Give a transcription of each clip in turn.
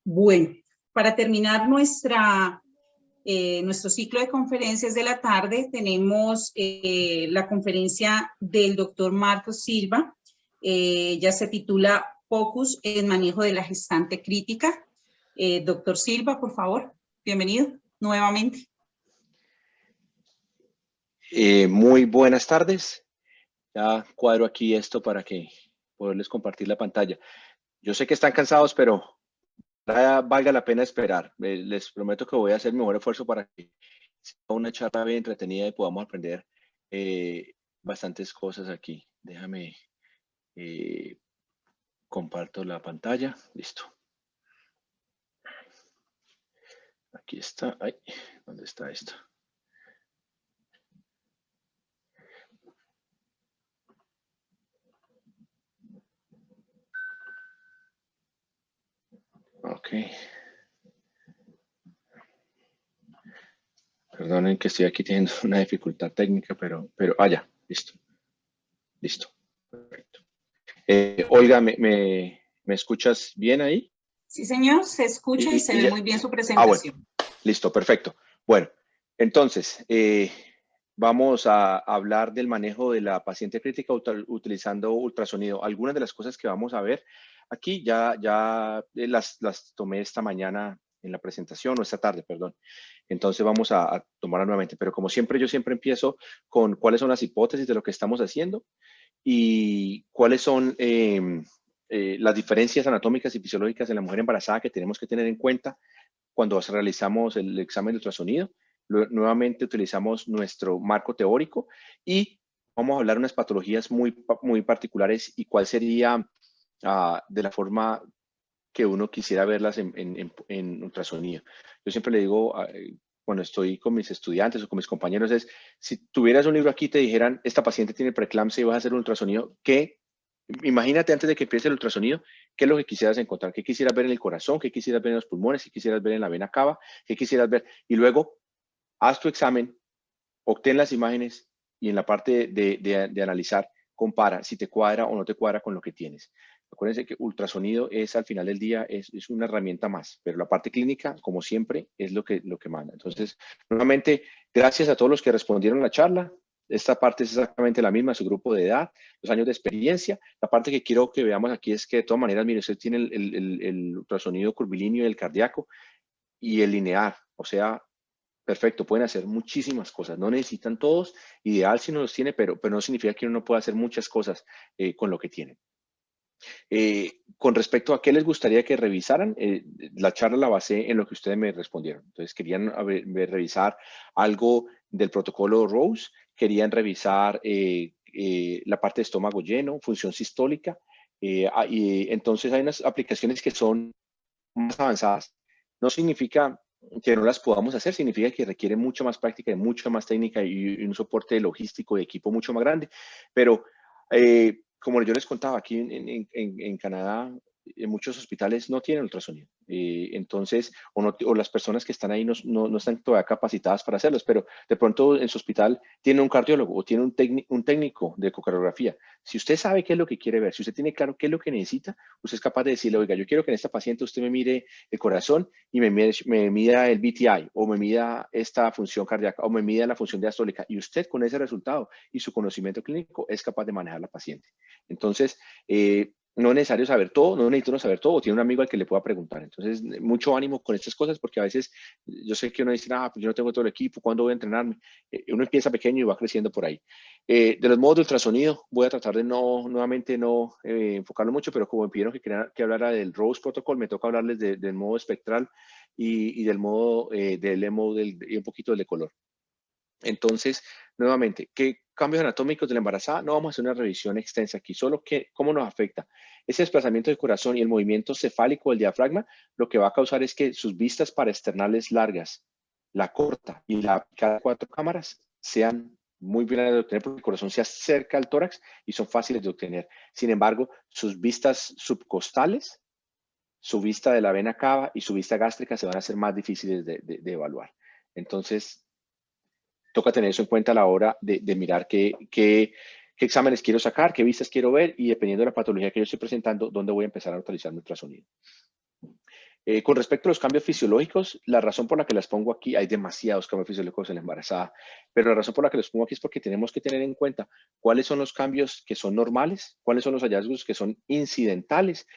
Bueno, para terminar nuestro ciclo de conferencias de la tarde, tenemos la conferencia del doctor Marcos Silva. Ya se titula Focus en manejo de la gestante crítica. Doctor Silva, por favor, bienvenido nuevamente. Muy buenas tardes. Ya cuadro aquí esto para que poderles compartir la pantalla. Yo sé que están cansados, pero valga la pena esperar. Les prometo que voy a hacer mi mejor esfuerzo para que sea una charla bien entretenida y podamos aprender bastantes cosas aquí. Déjame, comparto la pantalla. Listo. Aquí está. Ay, ¿dónde está esto? Ok. Perdonen que estoy aquí teniendo una dificultad técnica, pero ya, listo. Listo. Perfecto. Olga, ¿me escuchas bien ahí? Sí, señor, se escucha y se ve muy bien su presentación. Bueno, listo, perfecto. Bueno, entonces, vamos a hablar del manejo de la paciente crítica utilizando ultrasonido. Algunas de las cosas que vamos a ver aquí ya las tomé esta mañana en la presentación, o esta tarde, perdón. Entonces vamos a tomarla nuevamente. Pero como siempre, yo siempre empiezo con cuáles son las hipótesis de lo que estamos haciendo y cuáles son las diferencias anatómicas y fisiológicas en la mujer embarazada que tenemos que tener en cuenta cuando realizamos el examen de ultrasonido. Nuevamente utilizamos nuestro marco teórico y vamos a hablar de unas patologías muy particulares y cuál sería de la forma que uno quisiera verlas en ultrasonido. Yo siempre le digo, cuando estoy con mis estudiantes o con mis compañeros, es, si tuvieras un libro aquí y te dijeran, esta paciente tiene preeclampsia y vas a hacer un ultrasonido, imagínate antes de que empiece el ultrasonido, qué es lo que quisieras encontrar, qué quisieras ver en el corazón, qué quisieras ver en los pulmones, qué quisieras ver en la vena cava, qué quisieras ver, y luego haz tu examen, obtén las imágenes y en la parte de analizar, compara si te cuadra o no te cuadra con lo que tienes. Acuérdense que ultrasonido es al final del día, es una herramienta más, pero la parte clínica, como siempre, es lo que manda. Entonces, nuevamente, gracias a todos los que respondieron a la charla. Esta parte es exactamente la misma, su grupo de edad, los años de experiencia. La parte que quiero que veamos aquí es que de todas maneras, mire, usted tiene el ultrasonido curvilíneo del cardíaco y el lineal, o sea, perfecto, pueden hacer muchísimas cosas, no necesitan todos, ideal si no los tiene, pero no significa que uno no pueda hacer muchas cosas con lo que tiene. Con respecto a qué les gustaría que revisaran, la charla la basé en lo que ustedes me respondieron. Entonces, querían revisar algo del protocolo Rose, querían revisar la parte de estómago lleno, función sistólica, y entonces hay unas aplicaciones que son más avanzadas. No significa que no las podamos hacer, significa que requiere mucha más práctica y mucha más técnica y un soporte logístico de equipo mucho más grande. Pero como yo les contaba, aquí en Canadá, en muchos hospitales no tienen ultrasonido. Entonces, o las personas que están ahí no están todavía capacitadas para hacerlos, pero de pronto en su hospital tiene un cardiólogo o tiene un técnico de ecocardiografía. Si usted sabe qué es lo que quiere ver, si usted tiene claro qué es lo que necesita, usted es capaz de decirle, oiga, yo quiero que en esta paciente usted me mire el corazón y me mida el BTI, o me mida esta función cardíaca, o me mida la función diastólica. Y usted con ese resultado y su conocimiento clínico es capaz de manejar a la paciente. Entonces, no es necesario saber todo, no necesito saber todo, o tiene un amigo al que le pueda preguntar. Entonces, mucho ánimo con estas cosas, porque a veces yo sé que uno dice, pues yo no tengo todo el equipo, ¿cuándo voy a entrenarme? Uno empieza pequeño y va creciendo por ahí. De los modos de ultrasonido, voy a tratar de nuevamente no enfocarlo mucho, pero como me pidieron que hablara del Rose Protocol, me toca hablarles del modo espectral y del modo del E-Mode y un poquito del de color. Entonces, nuevamente, ¿qué cambios anatómicos de la embarazada? No vamos a hacer una revisión extensa aquí, solo cómo nos afecta. Ese desplazamiento del corazón y el movimiento cefálico del diafragma, lo que va a causar es que sus vistas paraesternales largas, la corta y la aplicada de 4 cámaras, sean muy bien de obtener porque el corazón se acerca al tórax y son fáciles de obtener. Sin embargo, sus vistas subcostales, su vista de la vena cava y su vista gástrica se van a hacer más difíciles de evaluar. Entonces, toca tener eso en cuenta a la hora de mirar qué exámenes quiero sacar, qué vistas quiero ver y dependiendo de la patología que yo estoy presentando, dónde voy a empezar a utilizar mi ultrasonido. Con respecto a los cambios fisiológicos, la razón por la que las pongo aquí, hay demasiados cambios fisiológicos en la embarazada, pero la razón por la que los pongo aquí es porque tenemos que tener en cuenta cuáles son los cambios que son normales, cuáles son los hallazgos que son incidentales,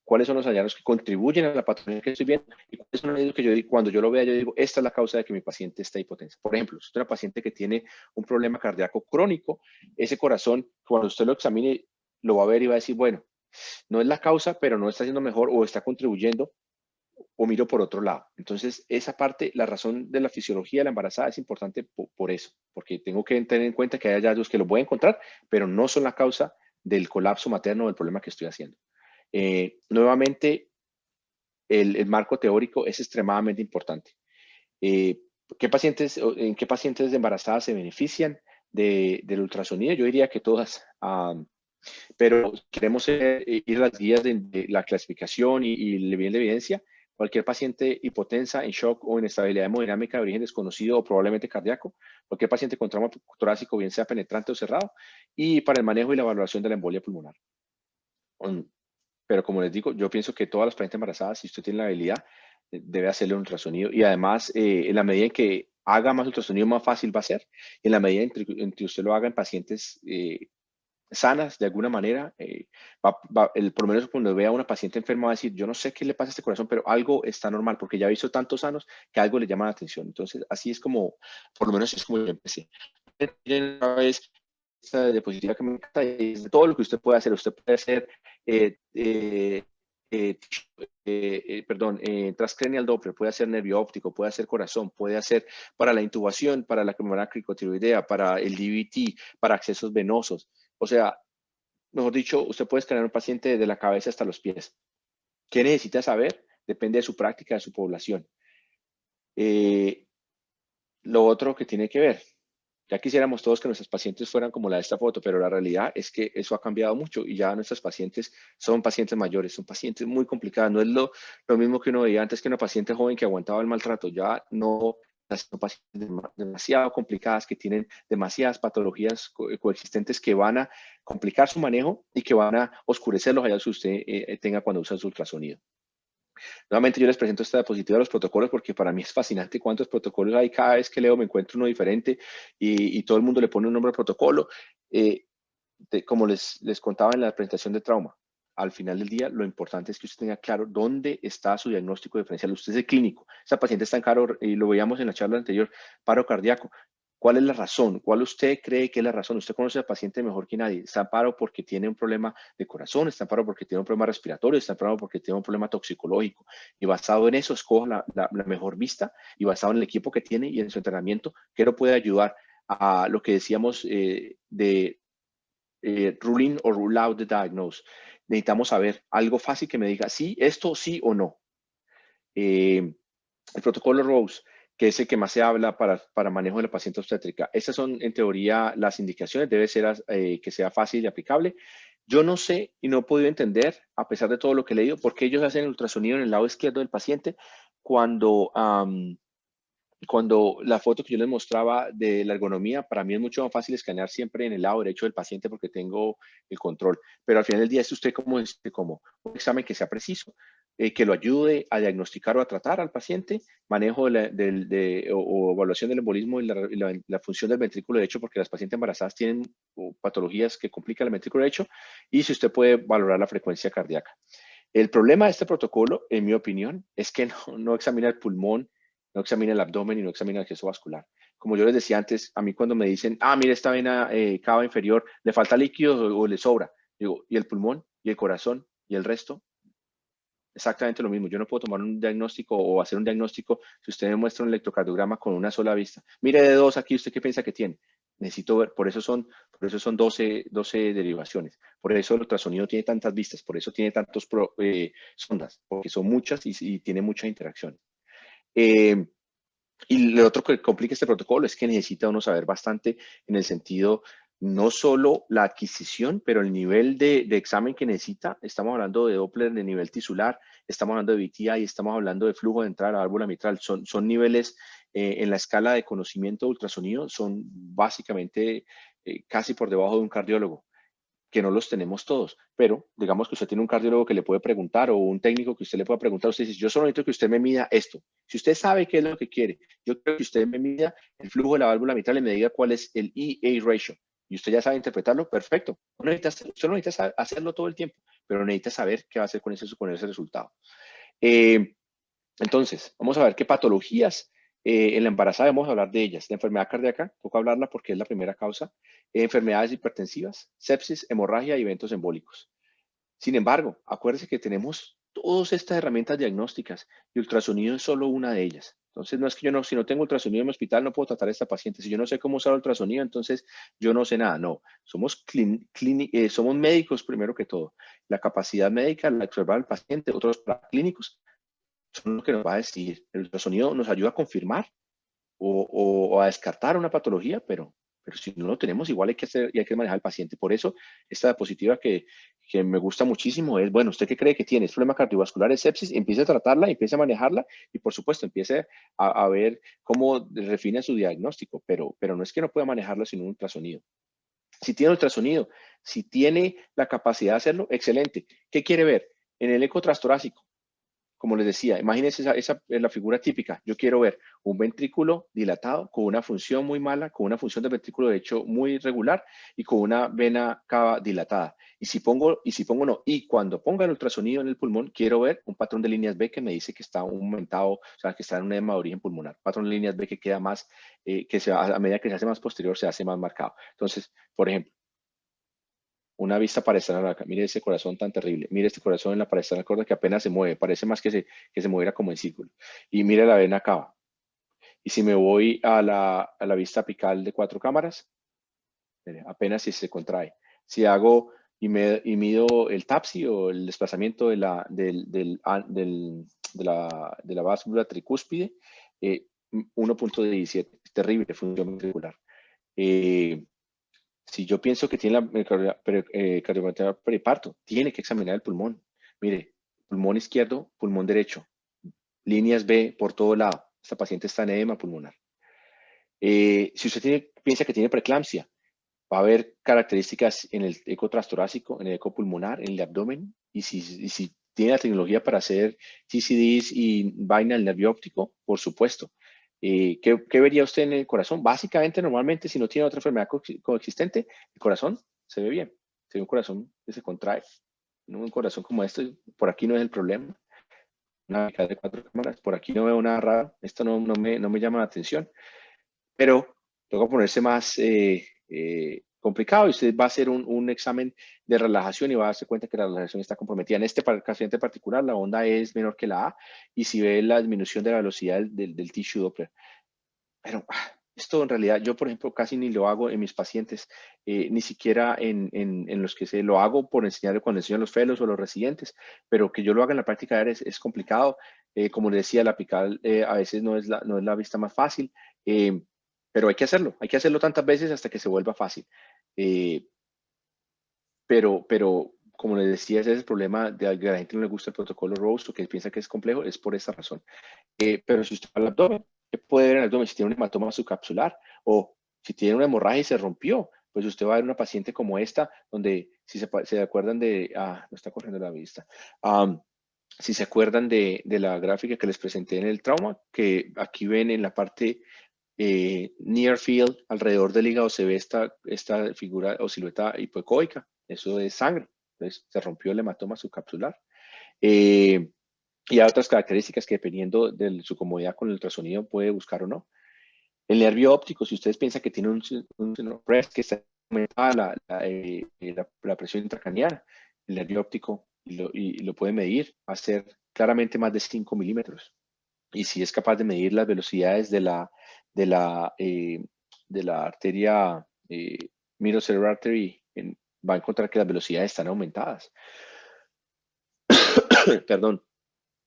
cuáles son los hallazgos que contribuyen a la patología que estoy viendo y cuáles son los hallazgos que yo digo, cuando yo lo vea, yo digo, esta es la causa de que mi paciente está hipotensa. Por ejemplo, si es una paciente que tiene un problema cardíaco crónico, ese corazón, cuando usted lo examine, lo va a ver y va a decir, bueno, no es la causa, pero no está haciendo mejor o está contribuyendo o miro por otro lado. Entonces, esa parte, la razón de la fisiología de la embarazada es importante por eso, porque tengo que tener en cuenta que hay hallazgos que los voy a encontrar, pero no son la causa del colapso materno o del problema que estoy haciendo. Nuevamente, el marco teórico es extremadamente importante. ¿En qué pacientes de embarazadas se benefician del ultrasonido? Yo diría que todas. Pero queremos ir a las guías de la clasificación y el nivel de evidencia. Cualquier paciente hipotensa, en shock o inestabilidad hemodinámica de origen desconocido o probablemente cardíaco, cualquier paciente con trauma torácico, bien sea penetrante o cerrado, y para el manejo y la valoración de la embolia pulmonar. Pero como les digo, yo pienso que todas las pacientes embarazadas, si usted tiene la habilidad, debe hacerle un ultrasonido. Y además, en la medida en que haga más ultrasonido, más fácil va a ser. En la medida en que usted lo haga en pacientes sanas de alguna manera, por lo menos cuando vea a una paciente enferma va a decir, yo no sé qué le pasa a este corazón, pero algo está normal, porque ya he visto tantos sanos que algo le llama la atención. Entonces, así es como, por lo menos es como yo empecé. Una vez esta diapositiva que me encanta es de todo lo que usted puede hacer. Usted puede hacer, transcranial Doppler, puede hacer nervio óptico, puede hacer corazón, puede hacer para la intubación, para la membrana cricotiroidea, para el DVT, para accesos venosos. O sea, mejor dicho, usted puede escanear a un paciente desde la cabeza hasta los pies. ¿Qué necesita saber? Depende de su práctica, de su población. Lo otro que tiene que ver, ya quisiéramos todos que nuestros pacientes fueran como la de esta foto, pero la realidad es que eso ha cambiado mucho y ya nuestros pacientes son pacientes mayores, son pacientes muy complicadas. No es lo mismo que uno veía antes, que una paciente joven que aguantaba el maltrato. Ya no, son pacientes demasiado complicadas, que tienen demasiadas patologías coexistentes que van a complicar su manejo y que van a oscurecer los hallazgos que usted tenga cuando usa su ultrasonido. Nuevamente yo les presento esta diapositiva de los protocolos porque para mí es fascinante cuántos protocolos hay. Cada vez que leo me encuentro uno diferente y todo el mundo le pone un nombre al protocolo. Como les contaba en la presentación de trauma, al final del día lo importante es que usted tenga claro dónde está su diagnóstico diferencial. Usted es el clínico. Esa paciente está en paro, y lo veíamos en la charla anterior, paro cardíaco. ¿Cuál es la razón? ¿Cuál usted cree que es la razón? Usted conoce al paciente mejor que nadie. Está en paro porque tiene un problema de corazón, está en paro porque tiene un problema respiratorio, está en paro porque tiene un problema toxicológico. Y basado en eso, escoja la mejor vista y basado en el equipo que tiene y en su entrenamiento, que lo puede ayudar a lo que decíamos de rule in o rule out the diagnose. Necesitamos saber algo fácil que me diga sí, esto sí o no. El protocolo Rose, que es el que más se habla para manejo de la paciente obstétrica. Estas son, en teoría, las indicaciones. Debe ser que sea fácil y aplicable. Yo no sé y no he podido entender, a pesar de todo lo que he leído, por qué ellos hacen el ultrasonido en el lado izquierdo del paciente cuando la foto que yo les mostraba de la ergonomía, para mí es mucho más fácil escanear siempre en el lado derecho del paciente porque tengo el control. Pero al final del día es usted como un examen que sea preciso, que lo ayude a diagnosticar o a tratar al paciente, manejo o evaluación del embolismo y la función del ventrículo derecho, porque las pacientes embarazadas tienen patologías que complican el ventrículo derecho, y si usted puede valorar la frecuencia cardíaca. El problema de este protocolo, en mi opinión, es que no examina el pulmón, no examina el abdomen y no examina el acceso vascular. Como yo les decía antes, a mí cuando me dicen, mira, esta vena cava inferior, le falta líquido o le sobra, digo, ¿y el pulmón? ¿Y el corazón? ¿Y el resto? Exactamente lo mismo. Yo no puedo tomar un diagnóstico o hacer un diagnóstico si usted me muestra un electrocardiograma con una sola vista. Mire de dos aquí, ¿usted qué piensa que tiene? Necesito ver, por eso son 12 derivaciones. Por eso el ultrasonido tiene tantas vistas, por eso tiene tantos sondas, porque son muchas y tiene muchas interacciones. Y lo otro que complica este protocolo es que necesita uno saber bastante en el sentido, no solo la adquisición, pero el nivel de examen que necesita. Estamos hablando de Doppler de nivel tisular, estamos hablando de VTI, estamos hablando de flujo de entrada a la válvula mitral. Son niveles en la escala de conocimiento de ultrasonido, son básicamente casi por debajo de un cardiólogo. que no los tenemos todos, pero digamos que usted tiene un cardiólogo que le puede preguntar o un técnico que usted le pueda preguntar, usted dice, yo solo necesito que usted me mida esto. Si usted sabe qué es lo que quiere, yo creo que usted me mida el flujo de la válvula mitral y me diga cuál es el EA ratio, y usted ya sabe interpretarlo, perfecto. Usted no necesita hacerlo todo el tiempo, pero necesita saber qué va a hacer con ese resultado. Entonces, vamos a ver qué patologías en la embarazada, vamos a hablar de ellas. La enfermedad cardíaca, toca hablarla porque es la primera causa. Enfermedades hipertensivas, sepsis, hemorragia y eventos embólicos. Sin embargo, acuérdense que tenemos todas estas herramientas diagnósticas y ultrasonido es solo una de ellas. Entonces, no es que yo no, si no tengo ultrasonido en mi hospital, no puedo tratar a esta paciente. Si yo no sé cómo usar ultrasonido, entonces yo no sé nada. No, somos médicos primero que todo. La capacidad médica, la observar al paciente, otros clínicos, son lo que nos va a decir. El ultrasonido nos ayuda a confirmar o a descartar una patología, pero si no lo tenemos, igual hay que hacer y hay que manejar al paciente. Por eso, esta diapositiva que me gusta muchísimo es, bueno, ¿usted qué cree que tiene? ¿Es problema cardiovascular, es sepsis? Empiece a tratarla, empiece a manejarla y, por supuesto, empiece a ver cómo refina su diagnóstico, pero no es que no pueda manejarlo sin un ultrasonido. Si tiene ultrasonido, si tiene la capacidad de hacerlo, excelente. ¿Qué quiere ver? En el eco transtorácico, como les decía, imagínense esa es la figura típica. Yo quiero ver un ventrículo dilatado con una función muy mala, con una función del ventrículo derecho muy regular y con una vena cava dilatada. Y si pongo no, y cuando ponga el ultrasonido en el pulmón, quiero ver un patrón de líneas B que me dice que está aumentado, o sea, que está en un edema de origen pulmonar. Patrón de líneas B que queda más, a medida que se hace más posterior, se hace más marcado. Entonces, por ejemplo, una vista parestral acá. Mire ese corazón tan terrible. Mire este corazón en la parestral corta que apenas se mueve. Parece más que se moviera como en círculo. Y mire la vena cava. Y si me voy a la vista apical de 4 cámaras, mire, apenas si se contrae. Si hago y mido el TAPSI o el desplazamiento de la válvula tricúspide, 1.17. Terrible función ventricular. Si yo pienso que tiene la cardiopatía periparto, tiene que examinar el pulmón. Mire, pulmón izquierdo, pulmón derecho, líneas B por todo lado. Esta paciente está en edema pulmonar. Si usted piensa que tiene preeclampsia, va a haber características en el eco transtorácico, en el eco pulmonar, en el abdomen. Y si tiene la tecnología para hacer TCDs y vaina del nervio óptico, por supuesto. ¿Qué vería usted en el corazón? Básicamente, normalmente, si no tiene otra enfermedad coexistente, el corazón se ve bien. Se ve un corazón que se contrae. ¿No? Un corazón como este, por aquí no es el problema. Una apical de 4 cámaras, por aquí no veo nada raro. Esto no me llama la atención. Pero toca ponerse más complicado y usted va a hacer un examen de relajación y va a darse cuenta que la relajación está comprometida. En este paciente particular, la onda es menor que la A y si ve la disminución de la velocidad del tissue Doppler. Pero esto en realidad, yo por ejemplo casi ni lo hago en mis pacientes, ni siquiera en los que lo hago por enseñar cuando enseño a los fellows o los residentes, pero que yo lo haga en la práctica diaria es complicado. Como les decía, la apical a veces no es la vista más fácil. Pero hay que hacerlo tantas veces hasta que se vuelva fácil. Pero como les decía, ese es el problema de que a la gente no le gusta el protocolo Rose o que piensa que es complejo, es por esa razón. Pero si usted va al abdomen, ¿qué puede ver en el abdomen? Si tiene un hematoma subcapsular o si tiene una hemorragia y se rompió, pues usted va a ver una paciente como esta, donde si se acuerdan de, no está corriendo la vista, si se acuerdan de la gráfica que les presenté en el trauma, que aquí ven en la parte near field, alrededor del hígado se ve esta figura o silueta hipoecoica. Eso es sangre. Entonces se rompió el hematoma subcapsular. Y hay otras características que dependiendo de su comodidad con el ultrasonido puede buscar o no. El nervio óptico, si ustedes piensan que tiene un press que está aumentada la presión intracraniana, el nervio óptico y lo puede medir, va a ser claramente más de 5 milímetros. Y si es capaz de medir las velocidades de la arteria middle cerebral artery, va a encontrar que las velocidades están aumentadas. Perdón.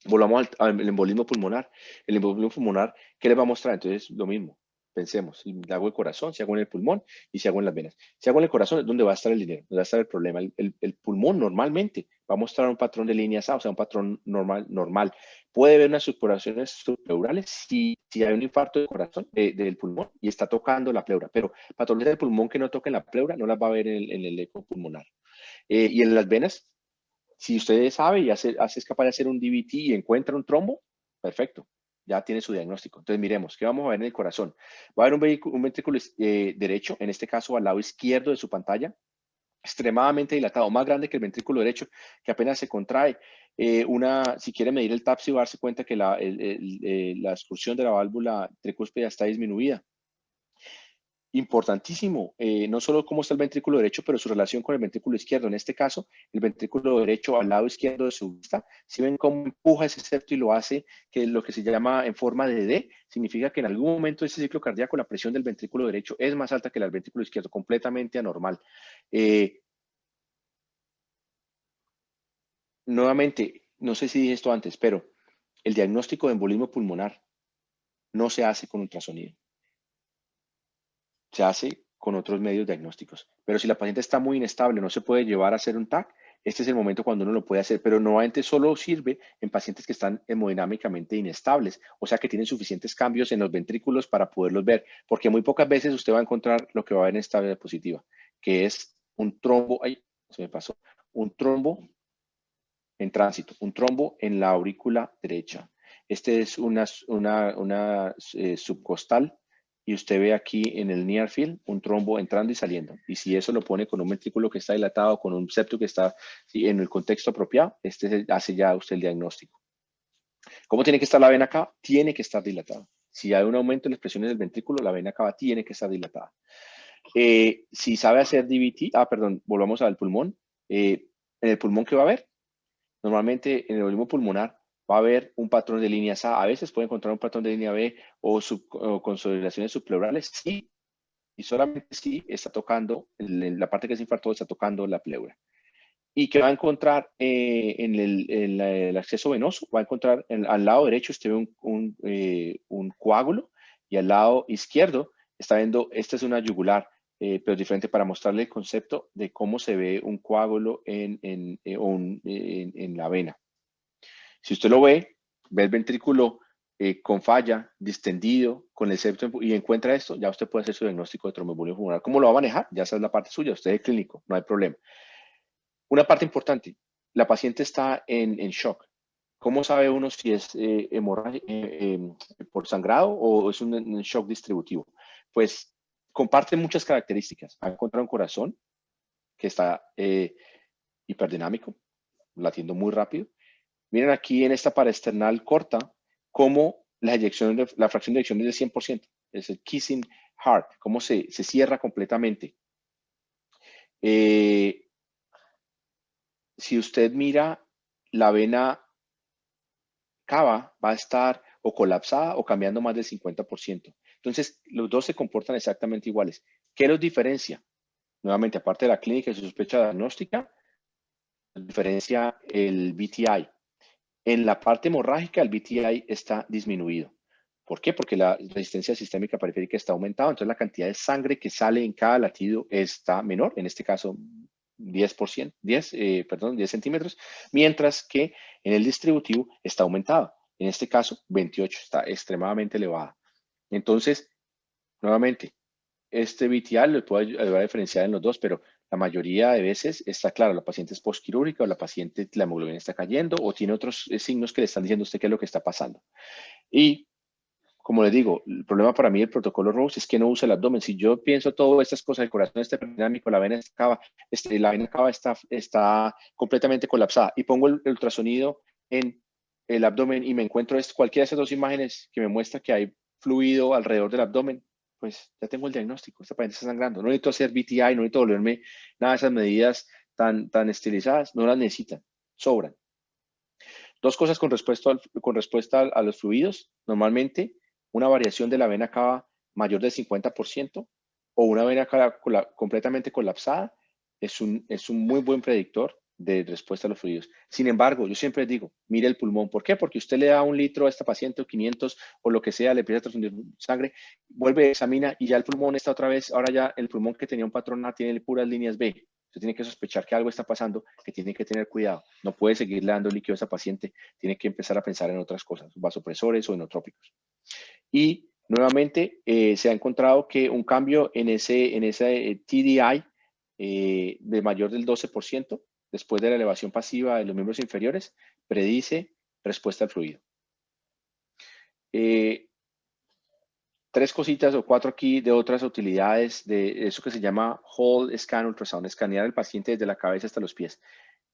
Volvamos al embolismo pulmonar. El embolismo pulmonar, ¿qué les va a mostrar? Entonces, lo mismo. Pensemos, si hago el corazón, si hago en el pulmón y si hago en las venas. Si hago en el corazón es donde va a estar el dinero, donde va a estar el problema. El pulmón normalmente va a mostrar un patrón de líneas A, o sea, un patrón normal. Puede haber unas supuraciones subpleurales si hay un infarto del corazón, del pulmón y está tocando la pleura, pero patologías del pulmón que no toquen la pleura no las va a ver en el eco pulmonar. Y en las venas, si usted sabe y es capaz de hacer un DVT y encuentra un trombo, perfecto, ya tiene su diagnóstico. Entonces miremos, ¿qué vamos a ver en el corazón? Va a haber un ventrículo derecho, en este caso al lado izquierdo de su pantalla, extremadamente dilatado, más grande que el ventrículo derecho, que apenas se contrae. Si quiere medir el TAPSI, va a darse cuenta que la excursión de la válvula tricúspide está disminuida. Importantísimo, no solo cómo está el ventrículo derecho, pero su relación con el ventrículo izquierdo. En este caso, el ventrículo derecho al lado izquierdo de su vista, si ven cómo empuja ese septo y lo hace, que lo que se llama en forma de D, significa que en algún momento de ese ciclo cardíaco la presión del ventrículo derecho es más alta que la del ventrículo izquierdo, completamente anormal. Nuevamente, no sé si dije esto antes, pero el diagnóstico de embolismo pulmonar no se hace con ultrasonido. Se hace con otros medios diagnósticos. Pero si la paciente está muy inestable, no se puede llevar a hacer un TAC, este es el momento cuando uno lo puede hacer, pero normalmente solo sirve en pacientes que están hemodinámicamente inestables, o sea que tienen suficientes cambios en los ventrículos para poderlos ver, porque muy pocas veces usted va a encontrar lo que va a ver en esta diapositiva, que es un trombo, ay, se me pasó, un trombo en tránsito, un trombo en la aurícula derecha. Este es una subcostal y usted ve aquí en el near field un trombo entrando y saliendo. Y si eso lo pone con un ventrículo que está dilatado, con un septo que está en el contexto apropiado, hace ya usted el diagnóstico. ¿Cómo tiene que estar la vena cava? Tiene que estar dilatada. Si hay un aumento en las presiones del ventrículo, la vena cava tiene que estar dilatada. Si sabe hacer DVT, volvamos al pulmón. En el pulmón, ¿qué va a haber? Normalmente en el embolismo pulmonar va a haber un patrón de líneas A. A veces puede encontrar un patrón de línea B o consolidaciones subpleurales. Sí, y solamente si está tocando, la parte que es infarto está tocando la pleura. ¿Y qué va a encontrar en el acceso venoso? Va a encontrar al lado derecho usted ve un coágulo y al lado izquierdo está viendo, esta es una yugular, pero diferente para mostrarle el concepto de cómo se ve un coágulo en la vena. Si usted lo ve el ventrículo con falla, distendido, con el septo y encuentra esto, ya usted puede hacer su diagnóstico de tromboembolismo pulmonar. ¿Cómo lo va a manejar? Ya esa es la parte suya, usted es clínico, no hay problema. Una parte importante, la paciente está en shock. ¿Cómo sabe uno si es hemorragia por sangrado o es un shock distributivo? Pues comparte muchas características. Ha encontrado un corazón que está hiperdinámico, latiendo muy rápido. Miren aquí en esta paraesternal corta cómo la fracción de eyección es del 100%. Es el kissing heart, cómo se cierra completamente. Si usted mira, la vena cava va a estar o colapsada o cambiando más del 50%. Entonces, los dos se comportan exactamente iguales. ¿Qué los diferencia? Nuevamente, aparte de la clínica y su sospecha diagnóstica, diferencia el BTI. En la parte hemorrágica, el BTI está disminuido. ¿Por qué? Porque la resistencia sistémica periférica está aumentada, entonces la cantidad de sangre que sale en cada latido está menor, en este caso 10 centímetros, mientras que en el distributivo está aumentado. En este caso, 28, está extremadamente elevada. Entonces, nuevamente, este BTI lo puede ayudar a diferenciar en los dos, pero la mayoría de veces está claro, la paciente es postquirúrgica o la paciente, la hemoglobina está cayendo o tiene otros signos que le están diciendo a usted qué es lo que está pasando. Y como les digo, el problema para mí del protocolo Rose es que no usa el abdomen. Si yo pienso todas estas cosas, el corazón está dinámico, la vena cava está completamente colapsada y pongo el ultrasonido en el abdomen y me encuentro cualquiera de esas dos imágenes que me muestra que hay fluido alrededor del abdomen, pues ya tengo el diagnóstico, esta paciente está sangrando. No necesito hacer BTI, no necesito volverme nada de esas medidas tan estilizadas, no las necesitan, sobran. Dos cosas con respuesta a los fluidos. Normalmente, una variación de la vena cava mayor del 50% o una vena cava completamente colapsada es un muy buen predictor de respuesta a los fluidos. Sin embargo, yo siempre digo, mire el pulmón. ¿Por qué? Porque usted le da 1 litro a esta paciente o 500 o lo que sea, le empieza a transfundir sangre, vuelve, examina y ya el pulmón está otra vez, ahora ya el pulmón que tenía un patrón A tiene puras líneas B. Usted tiene que sospechar que algo está pasando, que tiene que tener cuidado. No puede seguirle dando líquido a esa paciente, tiene que empezar a pensar en otras cosas, vasopresores o inotrópicos. Y nuevamente se ha encontrado que un cambio en ese TDI de mayor del 12%, después de la elevación pasiva de los miembros inferiores, predice respuesta al fluido. Tres cositas o cuatro aquí de otras utilidades de eso que se llama whole scan ultrasound, escanear al paciente desde la cabeza hasta los pies.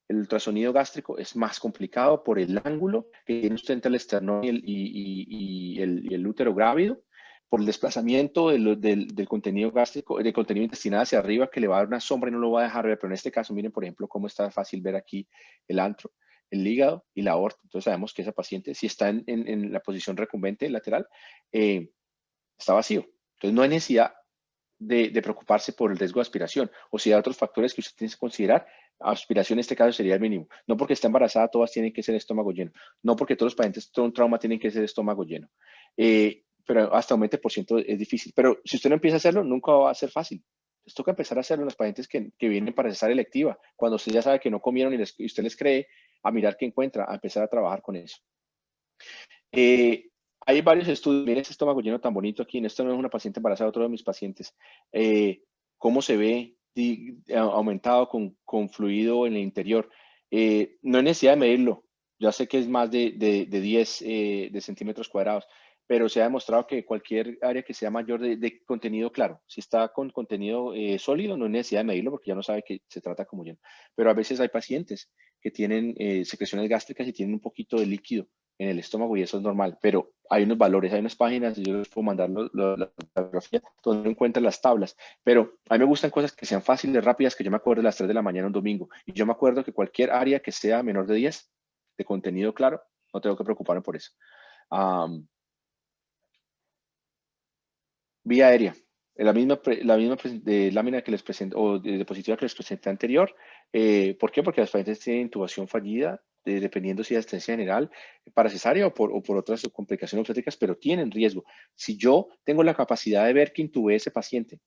El ultrasonido gástrico es más complicado por el ángulo que tiene usted entre el esternón y el útero grávido, por el desplazamiento del contenido gástrico, del contenido intestinal hacia arriba, que le va a dar una sombra y no lo va a dejar ver. Pero en este caso, miren, por ejemplo, cómo está fácil ver aquí el antro, el hígado y la aorta. Entonces sabemos que esa paciente, si está en la posición recumbente lateral, está vacío. Entonces no hay necesidad de preocuparse por el riesgo de aspiración, o si hay otros factores que usted tiene que considerar. Aspiración en este caso sería el mínimo. No porque está embarazada todas tienen que ser estómago lleno. No porque todos los pacientes con un trauma tienen que ser estómago lleno. Pero hasta un 20% es difícil. Pero si usted no empieza a hacerlo, nunca va a ser fácil. Les toca empezar a hacerlo en los pacientes que vienen para cesárea electiva. Cuando usted ya sabe que no comieron y usted les cree, a mirar qué encuentra, a empezar a trabajar con eso. Hay varios estudios. Miren ese estómago lleno tan bonito aquí. Esto no es una paciente embarazada, otro de mis pacientes. Cómo se ve aumentado con fluido en el interior. No hay necesidad de medirlo. Ya sé que es más de 10 de centímetros cuadrados, pero se ha demostrado que cualquier área que sea mayor de contenido, claro, si está con contenido sólido, no hay necesidad de medirlo porque ya no sabe que se trata como lleno. Pero a veces hay pacientes que tienen secreciones gástricas y tienen un poquito de líquido en el estómago y eso es normal, pero hay unos valores, hay unas páginas, y yo les puedo mandar la fotografía donde encuentran las tablas, pero a mí me gustan cosas que sean fáciles, rápidas, que yo me acuerdo de las 3 de la mañana un domingo, y yo me acuerdo que cualquier área que sea menor de 10 de contenido claro, no tengo que preocuparme por eso. Vía aérea, la misma lámina que les presenté, o de diapositiva que les presenté anterior. ¿Por qué? Porque las pacientes tienen intubación fallida, dependiendo si es asistencia general para cesárea o por otras complicaciones obstétricas, pero tienen riesgo. Si yo tengo la capacidad de ver que intubé ese paciente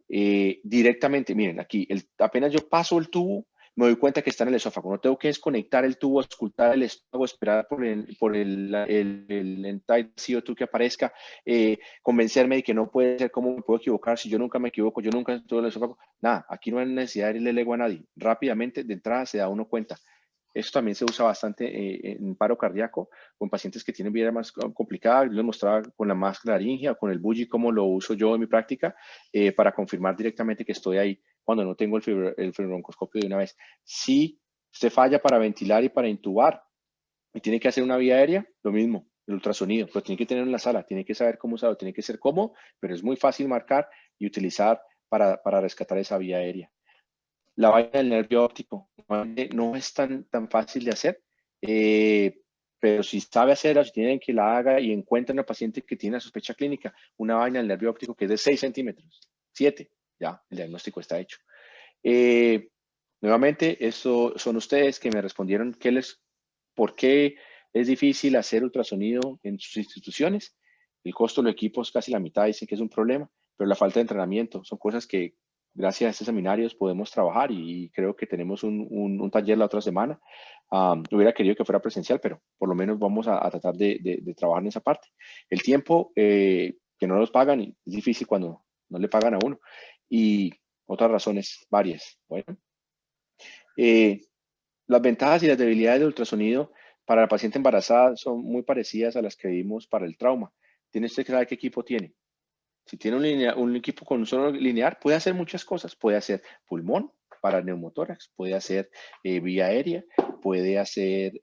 directamente, miren, aquí, apenas yo paso el tubo, me doy cuenta que está en el esófago. No tengo que desconectar el tubo, auscultar el estómago, esperar por el entire CO2 que aparezca, convencerme de que no puede ser, cómo me puedo equivocar, si yo nunca me equivoco, yo nunca estuve en el esófago. Nada, aquí no hay necesidad de irle el ego a nadie. Rápidamente, de entrada, se da uno cuenta. Esto también se usa bastante en paro cardíaco, con pacientes que tienen vida más complicada. Yo les mostraba con la máscara laringia o con el bully cómo lo uso yo en mi práctica para confirmar directamente que estoy ahí cuando no tengo el fibrobroncoscopio de una vez. Si usted falla para ventilar y para intubar y tiene que hacer una vía aérea, lo mismo, el ultrasonido, lo tiene que tener en la sala, tiene que saber cómo usarlo, tiene que ser cómodo, pero es muy fácil marcar y utilizar para rescatar esa vía aérea. La vaina del nervio óptico no es tan fácil de hacer, pero si sabe hacerla, si tienen que la haga y encuentran a una paciente que tiene la sospecha clínica, una vaina del nervio óptico que es de 6 centímetros, 7, ya, el diagnóstico está hecho. Nuevamente, eso son ustedes que me respondieron por qué es difícil hacer ultrasonido en sus instituciones. El costo de los equipos, casi la mitad dicen que es un problema, pero la falta de entrenamiento son cosas que gracias a estos seminarios podemos trabajar y creo que tenemos un taller la otra semana. Hubiera querido que fuera presencial, pero por lo menos vamos a tratar de trabajar en esa parte. El tiempo que no nos pagan es difícil cuando no le pagan a uno. Y otras razones varias. Bueno, las ventajas y las debilidades del ultrasonido para la paciente embarazada son muy parecidas a las que vimos para el trauma. Tiene usted que saber qué equipo tiene. Si tiene un equipo con un solo linear, puede hacer muchas cosas. Puede hacer pulmón para neumotórax, puede hacer vía aérea, puede hacer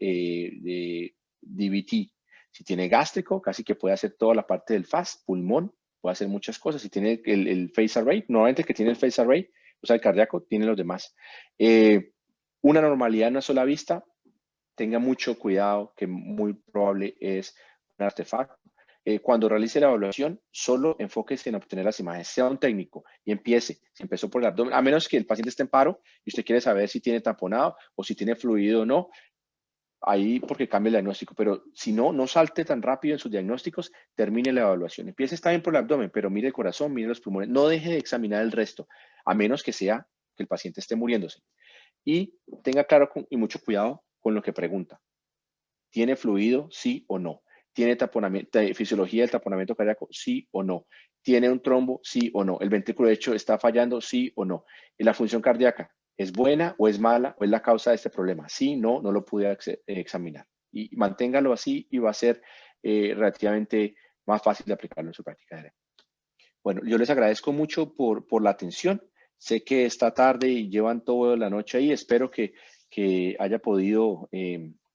DVT. Si tiene gástrico, casi que puede hacer toda la parte del FAST, pulmón, puede hacer muchas cosas. Si tiene el phase array, normalmente el que tiene el phase array, o sea, el cardíaco, tiene los demás. Una normalidad en una sola vista, tenga mucho cuidado, que muy probable es un artefacto. Cuando realice la evaluación, solo enfóquese en obtener las imágenes, sea un técnico y empiece, si empezó por el abdomen, a menos que el paciente esté en paro y usted quiere saber si tiene tamponado o si tiene fluido o no, ahí porque cambia el diagnóstico, pero si no, no salte tan rápido en sus diagnósticos, termine la evaluación. Empiece está bien por el abdomen, pero mire el corazón, mire los pulmones, no deje de examinar el resto, a menos que sea que el paciente esté muriéndose. Y tenga claro y mucho cuidado con lo que pregunta. ¿Tiene fluido, sí o no? ¿Tiene taponamiento, fisiología del taponamiento cardíaco? Sí o no. ¿Tiene un trombo? Sí o no. ¿El ventrículo derecho está fallando? Sí o no. ¿Y la función cardíaca es buena o es mala o es la causa de este problema? Sí, no, no lo pude examinar. Y manténgalo así y va a ser relativamente más fácil de aplicarlo en su práctica diaria. Bueno, yo les agradezco mucho por la atención. Sé que esta tarde y llevan toda la noche ahí. Espero que haya podido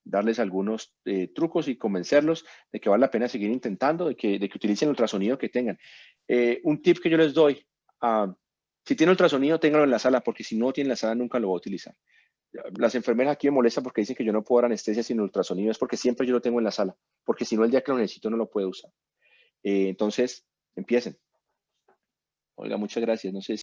darles algunos trucos y convencerlos de que vale la pena seguir intentando, de que utilicen el ultrasonido que tengan. Un tip que yo les doy, si tiene ultrasonido, ténganlo en la sala, porque si no tiene en la sala, nunca lo va a utilizar. Las enfermeras aquí me molestan porque dicen que yo no puedo dar anestesia sin ultrasonido, es porque siempre yo lo tengo en la sala, porque si no, el día que lo necesito no lo puedo usar. Entonces, empiecen. Oiga, muchas gracias. No sé